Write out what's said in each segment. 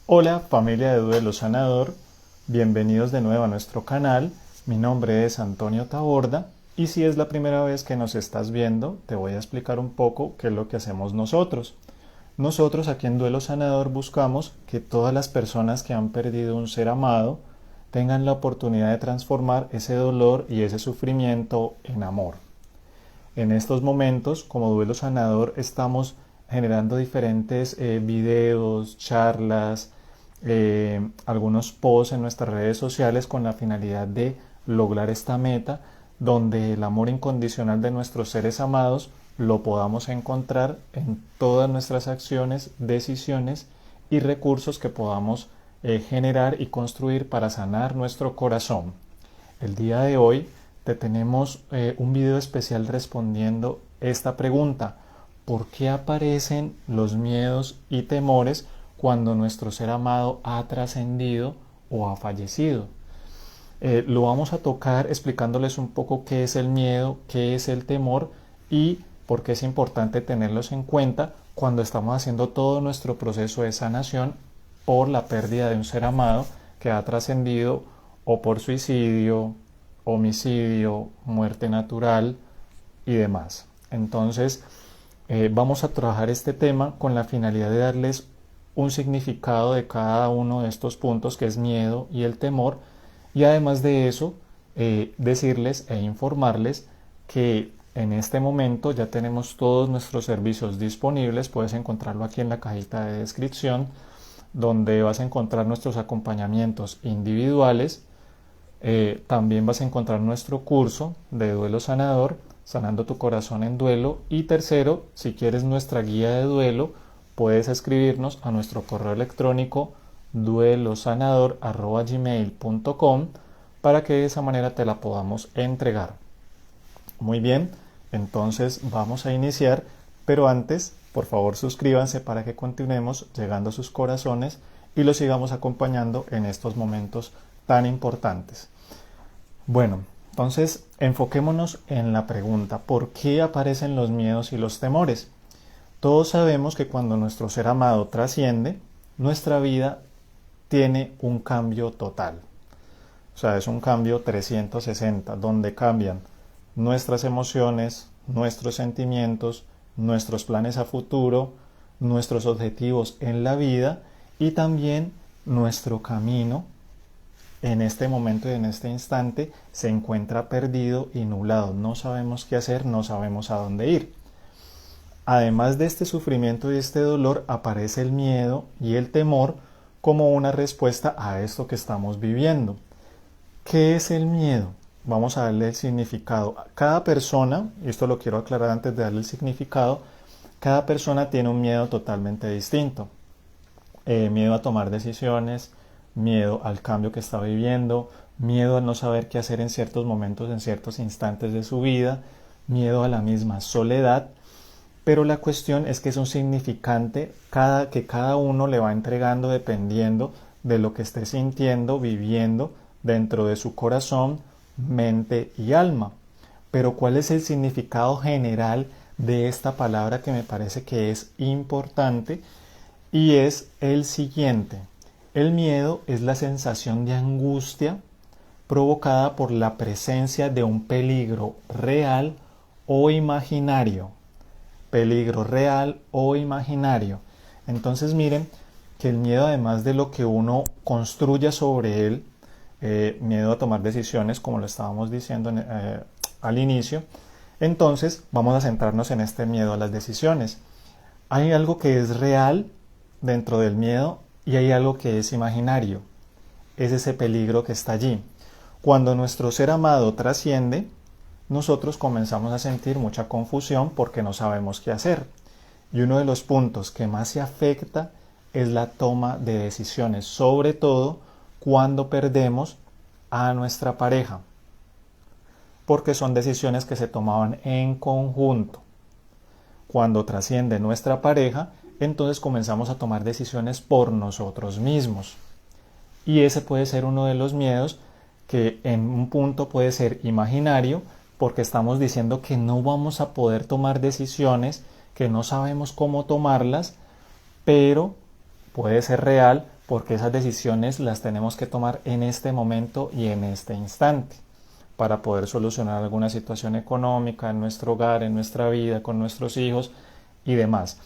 Hola familia de Duelo Sanador, bienvenidos de nuevo a nuestro canal. Mi nombre es Antonio Taborda y si es la primera vez que nos estás viendo, te voy a explicar un poco qué es lo que hacemos nosotros. Nosotros aquí en Duelo Sanador buscamos que todas las personas que han perdido un ser amado tengan la oportunidad de transformar ese dolor y ese sufrimiento en amor. En estos momentos, como Duelo Sanador, estamos generando diferentes videos, charlas, algunos posts en nuestras redes sociales con la finalidad de lograr esta meta donde el amor incondicional de nuestros seres amados lo podamos encontrar en todas nuestras acciones, decisiones y recursos que podamos generar y construir para sanar nuestro corazón. El día de hoy te tenemos un video especial respondiendo esta pregunta: ¿por qué aparecen los miedos y temores cuando nuestro ser amado ha trascendido o ha fallecido? Lo vamos a tocar explicándoles un poco qué es el miedo, qué es el temor y por qué es importante tenerlos en cuenta cuando estamos haciendo todo nuestro proceso de sanación por la pérdida de un ser amado que ha trascendido o por suicidio, homicidio, muerte natural y demás. Entonces, vamos a trabajar este tema con la finalidad de darles un significado de cada uno de estos puntos, que es miedo y el temor, y además de eso, decirles e informarles que en este momento ya tenemos todos nuestros servicios disponibles. Puedes encontrarlo aquí en la cajita de descripción, donde vas a encontrar nuestros acompañamientos individuales. También vas a encontrar nuestro curso de duelo sanador, sanando tu corazón en duelo. Y tercero, si quieres nuestra guía de duelo, puedes escribirnos a nuestro correo electrónico duelosanador@gmail.com para que de esa manera te la podamos entregar. Muy bien, entonces vamos a iniciar, pero antes, por favor, suscríbanse para que continuemos llegando a sus corazones y los sigamos acompañando en estos momentos tan importantes. Bueno, entonces enfoquémonos en la pregunta: ¿por qué aparecen los miedos y los temores? Todos sabemos que cuando nuestro ser amado trasciende, nuestra vida tiene un cambio total. O sea, es un cambio 360, donde cambian nuestras emociones, nuestros sentimientos, nuestros planes a futuro, nuestros objetivos en la vida y también nuestro camino en este momento y en este instante se encuentra perdido y nublado. No sabemos qué hacer, no sabemos a dónde ir. Además de este sufrimiento y este dolor, aparece el miedo y el temor como una respuesta a esto que estamos viviendo. ¿Qué es el miedo? Vamos a darle el significado. Cada persona, y esto lo quiero aclarar antes de darle el significado, cada persona tiene un miedo totalmente distinto. Miedo a tomar decisiones, miedo al cambio que está viviendo, miedo a no saber qué hacer en ciertos momentos, en ciertos instantes de su vida, miedo a la misma soledad. Pero la cuestión es que es un significante que cada uno le va entregando dependiendo de lo que esté sintiendo, viviendo dentro de su corazón, mente y alma. Pero ¿cuál es el significado general de esta palabra que me parece que es importante? Y es el siguiente: el miedo es la sensación de angustia provocada por la presencia de un peligro real o imaginario. Peligro real o imaginario. Entonces miren que el miedo, además de lo que uno construya sobre él, miedo a tomar decisiones, como lo estábamos diciendo al inicio, entonces vamos a centrarnos en este miedo a las decisiones. Hay algo que es real dentro del miedo y hay algo que es imaginario. Es ese peligro que está allí. Cuando nuestro ser amado trasciende, nosotros comenzamos a sentir mucha confusión porque no sabemos qué hacer. Y uno de los puntos que más se afecta es la toma de decisiones, sobre todo cuando perdemos a nuestra pareja, porque son decisiones que se tomaban en conjunto. Cuando trasciende nuestra pareja, entonces comenzamos a tomar decisiones por nosotros mismos. Y ese puede ser uno de los miedos, que en un punto puede ser imaginario, porque estamos diciendo que no vamos a poder tomar decisiones, que no sabemos cómo tomarlas, pero puede ser real porque esas decisiones las tenemos que tomar en este momento y en este instante para poder solucionar alguna situación económica en nuestro hogar, en nuestra vida, con nuestros hijos y demás.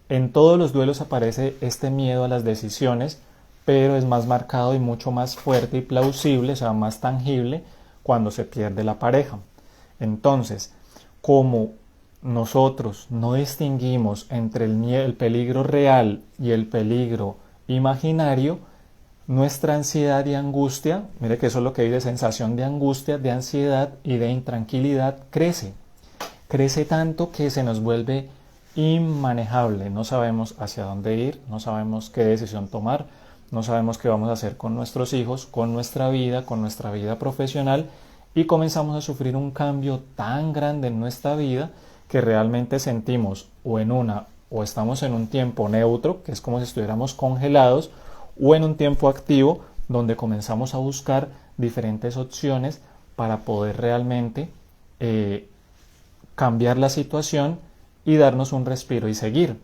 En todos los duelos aparece este miedo a las decisiones, pero es más marcado y mucho más fuerte y plausible, o sea, más tangible cuando se pierde la pareja. Entonces, como nosotros no distinguimos entre el peligro real y el peligro imaginario, nuestra ansiedad y angustia, mire que eso es lo que dice, sensación de angustia, de ansiedad y de intranquilidad crece. Crece tanto que se nos vuelve inmanejable. No sabemos hacia dónde ir, no sabemos qué decisión tomar, no sabemos qué vamos a hacer con nuestros hijos, con nuestra vida profesional, y comenzamos a sufrir un cambio tan grande en nuestra vida que realmente sentimos o estamos en un tiempo neutro, que es como si estuviéramos congelados, o en un tiempo activo donde comenzamos a buscar diferentes opciones para poder realmente cambiar la situación y darnos un respiro y seguir.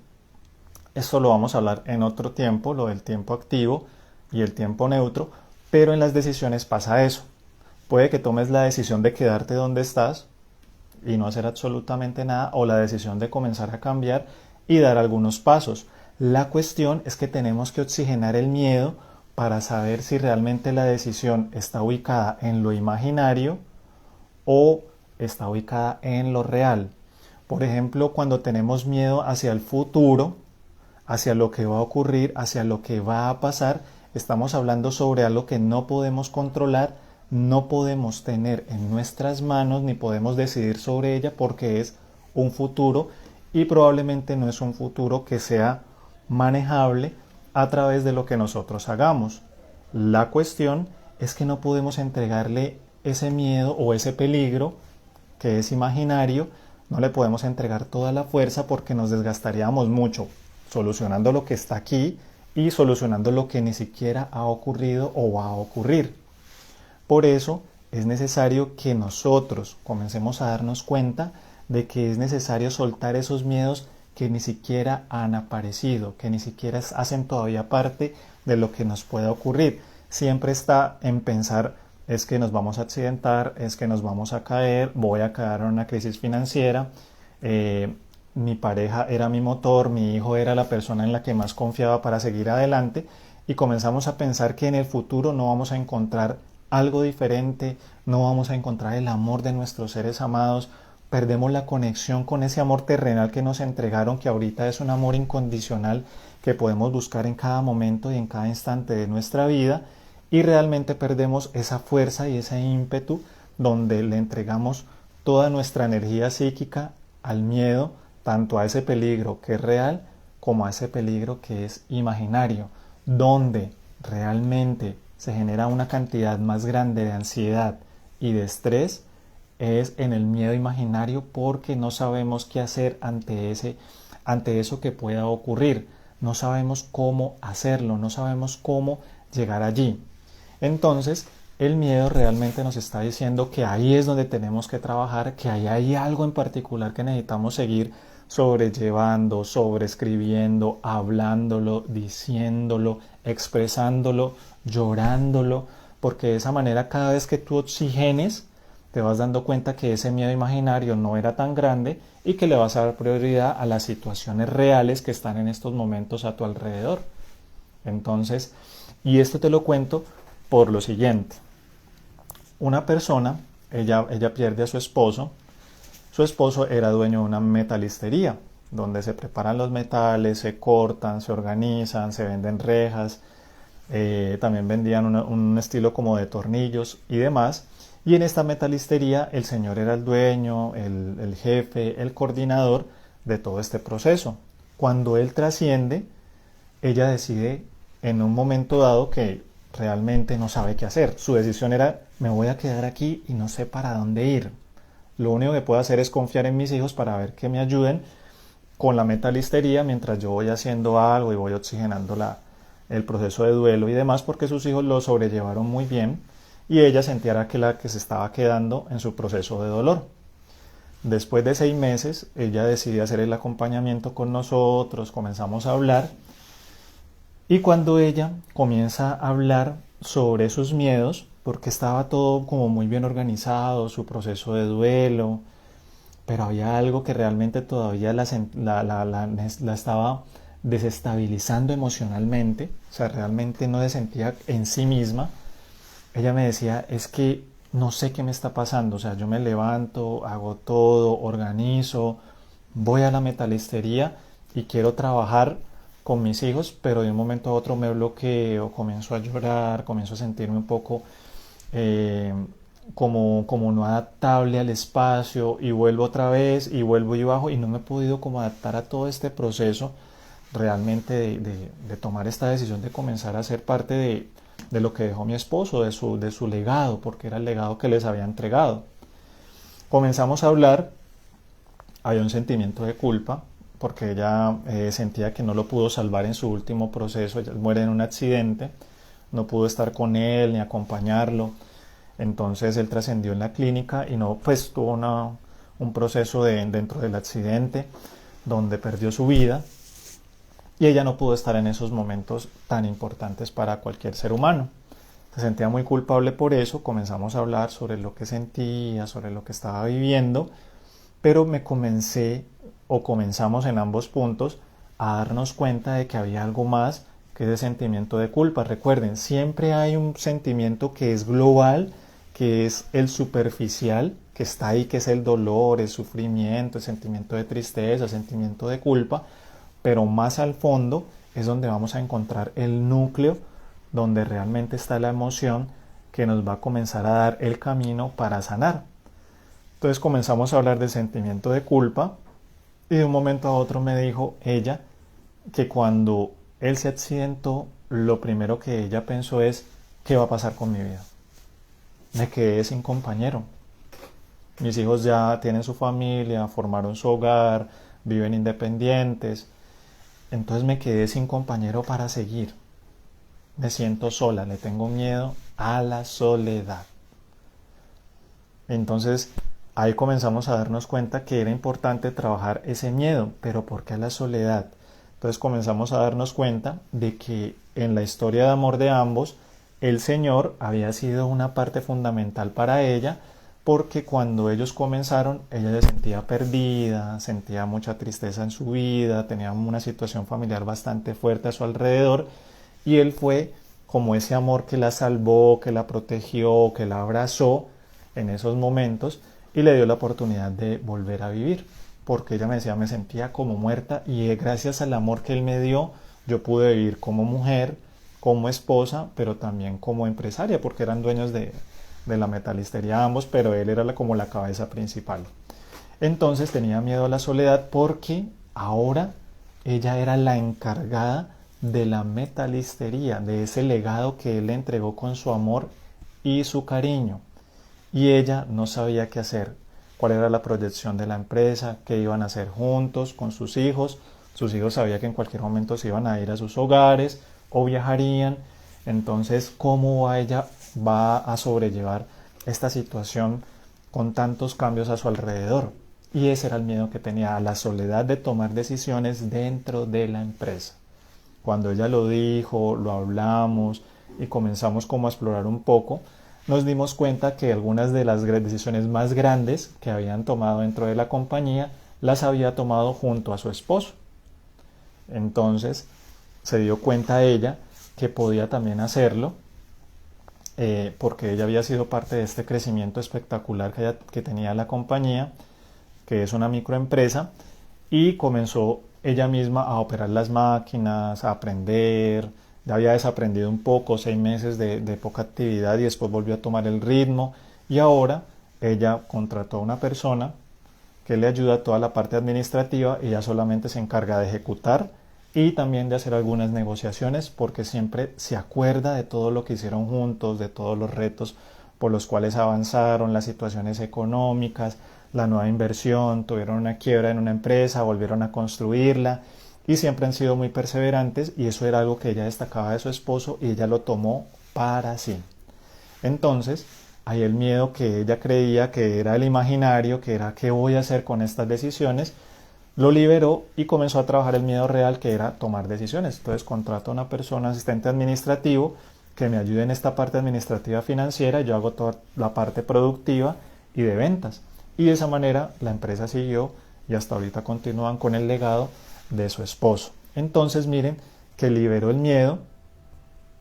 Esto lo vamos a hablar en otro tiempo, lo del tiempo activo y el tiempo neutro, pero en las decisiones pasa eso. Puede que tomes la decisión de quedarte donde estás y no hacer absolutamente nada, o la decisión de comenzar a cambiar y dar algunos pasos. La cuestión es que tenemos que oxigenar el miedo para saber si realmente la decisión está ubicada en lo imaginario o está ubicada en lo real. Por ejemplo, cuando tenemos miedo hacia el futuro, hacia lo que va a ocurrir, hacia lo que va a pasar, estamos hablando sobre algo que no podemos controlar, no podemos tener en nuestras manos ni podemos decidir sobre ella porque es un futuro y probablemente no es un futuro que sea manejable a través de lo que nosotros hagamos. La cuestión es que no podemos entregarle ese miedo o ese peligro que es imaginario, no le podemos entregar toda la fuerza porque nos desgastaríamos mucho solucionando lo que está aquí y solucionando lo que ni siquiera ha ocurrido o va a ocurrir. Por eso es necesario que nosotros comencemos a darnos cuenta de que es necesario soltar esos miedos que ni siquiera han aparecido, que ni siquiera hacen todavía parte de lo que nos pueda ocurrir. Siempre está en pensar, es que nos vamos a accidentar, es que nos vamos a caer, voy a caer en una crisis financiera, mi pareja era mi motor, mi hijo era la persona en la que más confiaba para seguir adelante, y comenzamos a pensar que en el futuro no vamos a encontrar algo diferente, no vamos a encontrar el amor de nuestros seres amados, perdemos la conexión con ese amor terrenal que nos entregaron, que ahorita es un amor incondicional que podemos buscar en cada momento y en cada instante de nuestra vida, y realmente perdemos esa fuerza y ese ímpetu donde le entregamos toda nuestra energía psíquica al miedo, tanto a ese peligro que es real como a ese peligro que es imaginario, donde realmente se genera una cantidad más grande de ansiedad y de estrés es en el miedo imaginario, porque no sabemos qué hacer ante eso que pueda ocurrir, no sabemos cómo hacerlo, no sabemos cómo llegar allí. Entonces, el miedo realmente nos está diciendo que ahí es donde tenemos que trabajar, que ahí hay algo en particular que necesitamos seguir sobrellevando, sobreescribiendo, hablándolo, diciéndolo, expresándolo, llorándolo, porque de esa manera cada vez que tú oxigenes, te vas dando cuenta que ese miedo imaginario no era tan grande y que le vas a dar prioridad a las situaciones reales que están en estos momentos a tu alrededor. Entonces, y esto te lo cuento por lo siguiente. Una persona, ella pierde a su esposo. Su esposo era dueño de una metalistería, donde se preparan los metales, se cortan, se organizan, se venden rejas, también vendían un estilo como de tornillos y demás. Y en esta metalistería el señor era el dueño, el jefe, el coordinador de todo este proceso. Cuando él trasciende, ella decide en un momento dado que realmente no sabe qué hacer. Su decisión era, me voy a quedar aquí y no sé para dónde ir. Lo único que puedo hacer es confiar en mis hijos para ver que me ayuden con la metalistería mientras yo voy haciendo algo y voy oxigenando el proceso de duelo y demás, porque sus hijos lo sobrellevaron muy bien y ella sentía que la que se estaba quedando en su proceso de dolor. Después de 6 meses, ella decide hacer el acompañamiento con nosotros, comenzamos a hablar Y cuando ella comienza a hablar sobre sus miedos, porque estaba todo como muy bien organizado, su proceso de duelo, pero había algo que realmente todavía la estaba desestabilizando emocionalmente, o sea, realmente no se sentía en sí misma. Ella me decía, es que no sé qué me está pasando, o sea, yo me levanto, hago todo, organizo, voy a la metalistería y quiero trabajar con mis hijos, pero de un momento a otro me bloqueo, comienzo a llorar, comienzo a sentirme un poco eh, como no adaptable al espacio y vuelvo otra vez y vuelvo y bajo y no me he podido como adaptar a todo este proceso realmente de tomar esta decisión de comenzar a ser parte de lo que dejó mi esposo, de su legado, porque era el legado que les había entregado. Comenzamos a hablar, había un sentimiento de culpa, porque ella sentía que no lo pudo salvar en su último proceso, ella muere en un accidente, no pudo estar con él ni acompañarlo, entonces él trascendió en la clínica y no, pues tuvo un proceso dentro del accidente donde perdió su vida y ella no pudo estar en esos momentos tan importantes para cualquier ser humano. Se sentía muy culpable por eso, comenzamos a hablar sobre lo que sentía, sobre lo que estaba viviendo, pero me comencé o comenzamos en ambos puntos a darnos cuenta de que había algo más que ese sentimiento de culpa. Recuerden, siempre hay un sentimiento que es global, que es el superficial, que está ahí, que es el dolor, el sufrimiento, el sentimiento de tristeza, el sentimiento de culpa, pero más al fondo es donde vamos a encontrar el núcleo, donde realmente está la emoción que nos va a comenzar a dar el camino para sanar. Entonces comenzamos a hablar del sentimiento de culpa y de un momento a otro me dijo ella que cuando él se accidentó, lo primero que ella pensó es, ¿qué va a pasar con mi vida? Me quedé sin compañero. Mis hijos ya tienen su familia, formaron su hogar, viven independientes. Entonces me quedé sin compañero para seguir. Me siento sola, le tengo miedo a la soledad. Entonces ahí comenzamos a darnos cuenta que era importante trabajar ese miedo, pero ¿por qué a la soledad? Entonces comenzamos a darnos cuenta de que en la historia de amor de ambos, el Señor había sido una parte fundamental para ella, porque cuando ellos comenzaron, ella se sentía perdida, sentía mucha tristeza en su vida, tenía una situación familiar bastante fuerte a su alrededor, y Él fue como ese amor que la salvó, que la protegió, que la abrazó en esos momentos y le dio la oportunidad de volver a vivir, porque ella me decía, me sentía como muerta y gracias al amor que Él me dio, yo pude vivir como mujer, como esposa, pero también como empresaria, porque eran dueños de la metalistería ambos, pero él era como la cabeza principal. Entonces tenía miedo a la soledad porque ahora ella era la encargada de la metalistería, de ese legado que él le entregó con su amor y su cariño. Y ella no sabía qué hacer, cuál era la proyección de la empresa, qué iban a hacer juntos con sus hijos. Sus hijos sabían que en cualquier momento se iban a ir a sus hogares o viajarían. Entonces, ¿cómo ella va a sobrellevar esta situación con tantos cambios a su alrededor? Y ese era el miedo que tenía, a la soledad de tomar decisiones dentro de la empresa. Cuando ella lo dijo, lo hablamos y comenzamos como a explorar un poco, nos dimos cuenta que algunas de las decisiones más grandes que habían tomado dentro de la compañía las había tomado junto a su esposo. Entonces se dio cuenta ella que podía también hacerlo, porque ella había sido parte de este crecimiento espectacular que tenía la compañía, que es una microempresa, y comenzó ella misma a operar las máquinas, a aprender. Ya había desaprendido un poco, 6 meses de poca actividad y después volvió a tomar el ritmo y ahora ella contrató a una persona que le ayuda a toda la parte administrativa y ella solamente se encarga de ejecutar y también de hacer algunas negociaciones porque siempre se acuerda de todo lo que hicieron juntos, de todos los retos por los cuales avanzaron, las situaciones económicas, la nueva inversión, tuvieron una quiebra en una empresa, volvieron a construirla y siempre han sido muy perseverantes y eso era algo que ella destacaba de su esposo y ella lo tomó para sí. Entonces, hay el miedo que ella creía que era el imaginario, que era qué voy a hacer con estas decisiones, lo liberó y comenzó a trabajar el miedo real, que era tomar decisiones. Entonces contrato a una persona, asistente administrativo, que me ayude en esta parte administrativa financiera, yo hago toda la parte productiva y de ventas. Y de esa manera la empresa siguió y hasta ahorita continúan con el legado de su esposo. Entonces miren que liberó el miedo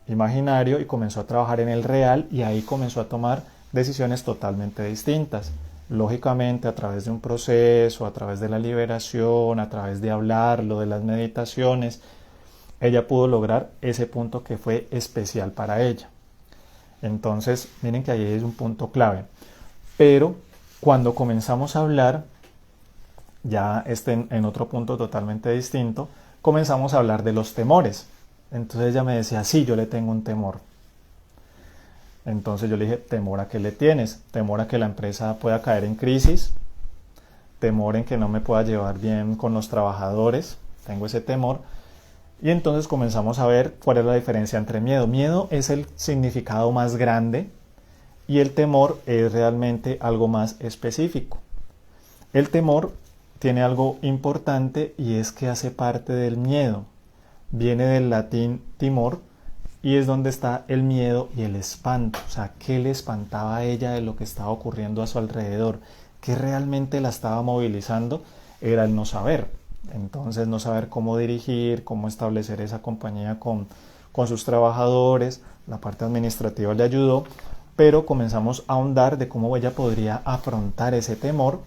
imaginario y comenzó a trabajar en el real, y ahí comenzó a tomar decisiones totalmente distintas. Lógicamente, a través de un proceso, a través de la liberación, a través de hablarlo, de las meditaciones, ella pudo lograr ese punto que fue especial para ella. Entonces, miren que ahí es un punto clave. Pero cuando comenzamos a hablar, ya en otro punto totalmente distinto, comenzamos a hablar de los temores. Entonces ella me decía, sí, yo le tengo un temor. Entonces yo le dije, ¿temor a qué le tienes? ¿Temor a que la empresa pueda caer en crisis? ¿Temor en que no me pueda llevar bien con los trabajadores? Tengo ese temor. Y entonces comenzamos a ver cuál es la diferencia entre miedo. Miedo es el significado más grande y el temor es realmente algo más específico. El temor tiene algo importante y es que hace parte del miedo. Viene del latín timor y es donde está el miedo y el espanto. O sea, ¿qué le espantaba a ella de lo que estaba ocurriendo a su alrededor? ¿Qué realmente la estaba movilizando? Era el no saber. Entonces, no saber cómo dirigir, cómo establecer esa compañía con sus trabajadores. La parte administrativa le ayudó, pero comenzamos a ahondar de cómo ella podría afrontar ese temor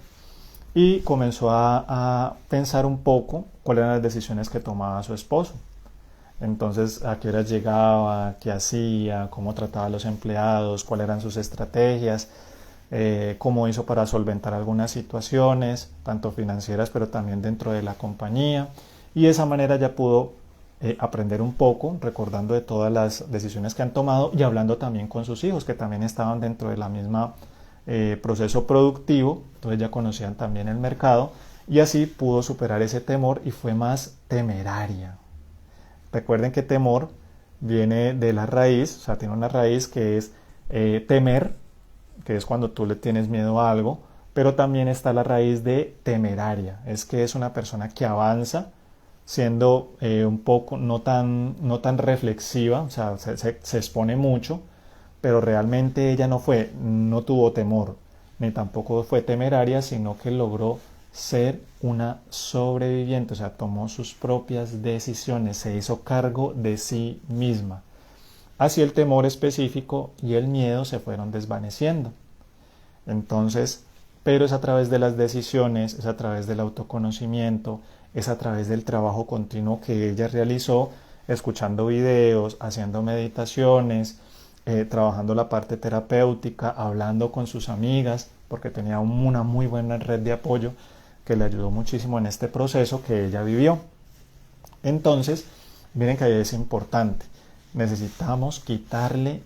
y comenzó a pensar un poco cuáles eran las decisiones que tomaba su esposo. Entonces, a qué horas llegaba, qué hacía, cómo trataba a los empleados, cuáles eran sus estrategias, cómo hizo para solventar algunas situaciones, tanto financieras, pero también dentro de la compañía. Y de esa manera ya pudo aprender un poco, recordando de todas las decisiones que han tomado y hablando también con sus hijos, que también estaban dentro de la misma proceso productivo, entonces ya conocían también el mercado y así pudo superar ese temor y fue más temeraria. Recuerden que temor viene de la raíz, o sea, tiene una raíz que es temer, que es cuando tú le tienes miedo a algo, pero también está la raíz de temeraria, es que es una persona que avanza siendo un poco no tan reflexiva, o sea, se expone mucho, pero realmente ella no tuvo temor, ni tampoco fue temeraria, sino que logró ser una sobreviviente, o sea, tomó sus propias decisiones, se hizo cargo de sí misma. Así el temor específico y el miedo se fueron desvaneciendo. Entonces, pero es a través de las decisiones, es a través del autoconocimiento, es a través del trabajo continuo que ella realizó, escuchando videos, haciendo meditaciones, trabajando la parte terapéutica, hablando con sus amigas, porque tenía una muy buena red de apoyo que le ayudó muchísimo en este proceso que ella vivió. Entonces, miren que ahí es importante. Necesitamos quitarle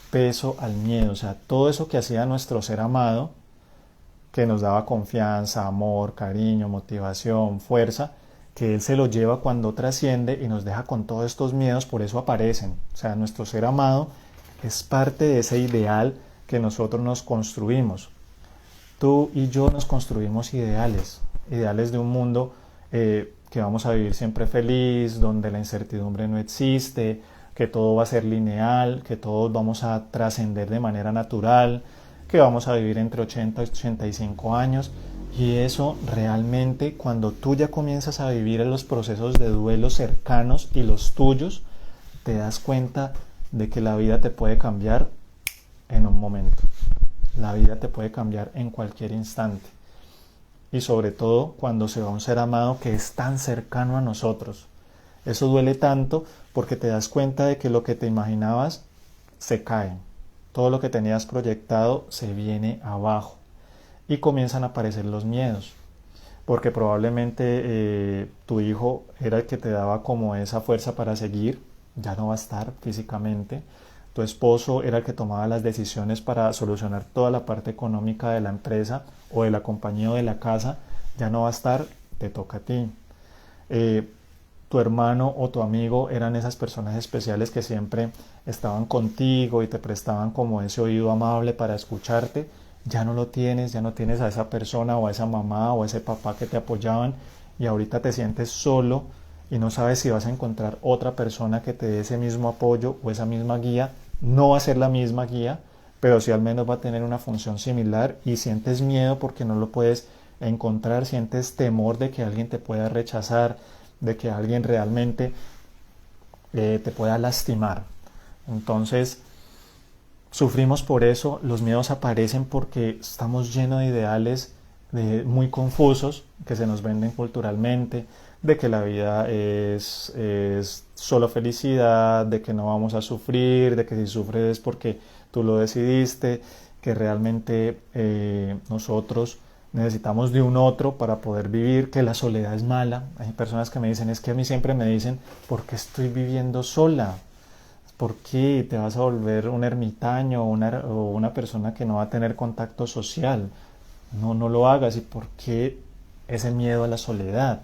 peso al miedo, o sea, todo eso que hacía nuestro ser amado, que nos daba confianza, amor, cariño, motivación, fuerza, que él se lo lleva cuando trasciende y nos deja con todos estos miedos, por eso aparecen. O sea, nuestro ser amado es parte de ese ideal que nosotros nos construimos. Tú y yo nos construimos ideales de un mundo que vamos a vivir siempre feliz, donde la incertidumbre no existe, que todo va a ser lineal, que todos vamos a trascender de manera natural, que vamos a vivir entre 80 y 85 años. Y eso realmente, cuando tú ya comienzas a vivir en los procesos de duelo cercanos y los tuyos, te das cuenta de que la vida te puede cambiar en un momento. La vida te puede cambiar en cualquier instante. Y sobre todo cuando se va un ser amado que es tan cercano a nosotros. Eso duele tanto porque te das cuenta de que lo que te imaginabas se cae. Todo lo que tenías proyectado se viene abajo. Y comienzan a aparecer los miedos. Porque probablemente tu hijo era el que te daba como esa fuerza para seguir. Ya no va a estar físicamente. Tu esposo era el que tomaba las decisiones para solucionar toda la parte económica de la empresa o de la compañía o de la casa. Ya no va a estar, te toca a ti. Tu hermano o tu amigo eran esas personas especiales que siempre estaban contigo y te prestaban como ese oído amable para escucharte. Ya no lo tienes, ya no tienes a esa persona o a esa mamá o a ese papá que te apoyaban y ahorita te sientes solo y no sabes si vas a encontrar otra persona que te dé ese mismo apoyo o esa misma guía. No va a ser la misma guía, pero sí al menos va a tener una función similar, y sientes miedo porque no lo puedes encontrar, sientes temor de que alguien te pueda rechazar, de que alguien realmente te pueda lastimar. Entonces, sufrimos por eso, los miedos aparecen porque estamos llenos de ideales muy confusos que se nos venden culturalmente, de que la vida es solo felicidad, de que no vamos a sufrir, de que si sufres es porque tú lo decidiste, que realmente nosotros necesitamos de un otro para poder vivir, que la soledad es mala. Hay personas que me dicen, es que a mí siempre me dicen, ¿por qué estoy viviendo sola? ¿Por qué te vas a volver un ermitaño o una persona que no va a tener contacto social? No, no lo hagas. ¿Y por qué ese miedo a la soledad?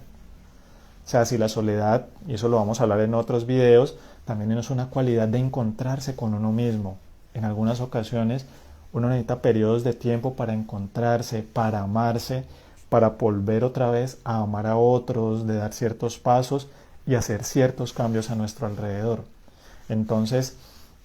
O sea, si la soledad, y eso lo vamos a hablar en otros videos, también es una cualidad de encontrarse con uno mismo. En algunas ocasiones uno necesita periodos de tiempo para encontrarse, para amarse, para volver otra vez a amar a otros, de dar ciertos pasos y hacer ciertos cambios a nuestro alrededor. Entonces,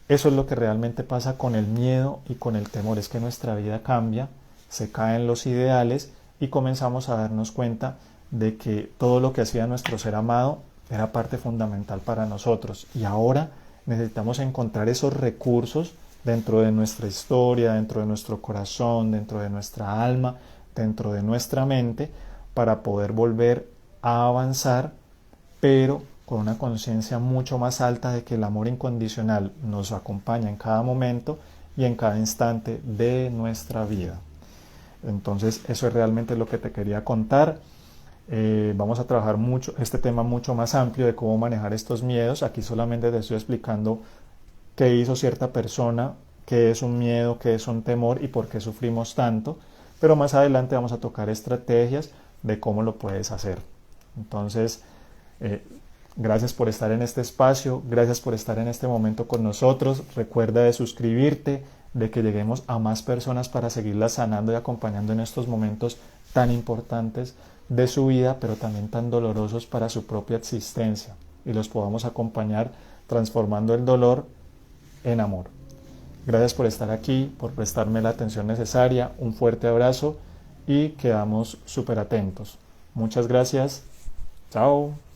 eso es lo que realmente pasa con el miedo y con el temor, es que nuestra vida cambia, se caen los ideales y comenzamos a darnos cuenta de que todo lo que hacía nuestro ser amado era parte fundamental para nosotros, y ahora necesitamos encontrar esos recursos dentro de nuestra historia, dentro de nuestro corazón, dentro de nuestra alma, dentro de nuestra mente, para poder volver a avanzar, pero con una conciencia mucho más alta de que el amor incondicional nos acompaña en cada momento y en cada instante de nuestra vida. Entonces, eso es realmente lo que te quería contar. Vamos a trabajar mucho este tema mucho más amplio de cómo manejar estos miedos. Aquí solamente te estoy explicando qué hizo cierta persona, qué es un miedo, qué es un temor y por qué sufrimos tanto. Pero más adelante vamos a tocar estrategias de cómo lo puedes hacer. Entonces, gracias por estar en este espacio, gracias por estar en este momento con nosotros. Recuerda de suscribirte, de que lleguemos a más personas para seguirlas sanando y acompañando en estos momentos tan importantes de su vida, pero también tan dolorosos para su propia existencia, y los podamos acompañar transformando el dolor en amor. Gracias por estar aquí, por prestarme la atención necesaria. Un fuerte abrazo y quedamos súper atentos. Muchas gracias. Chao.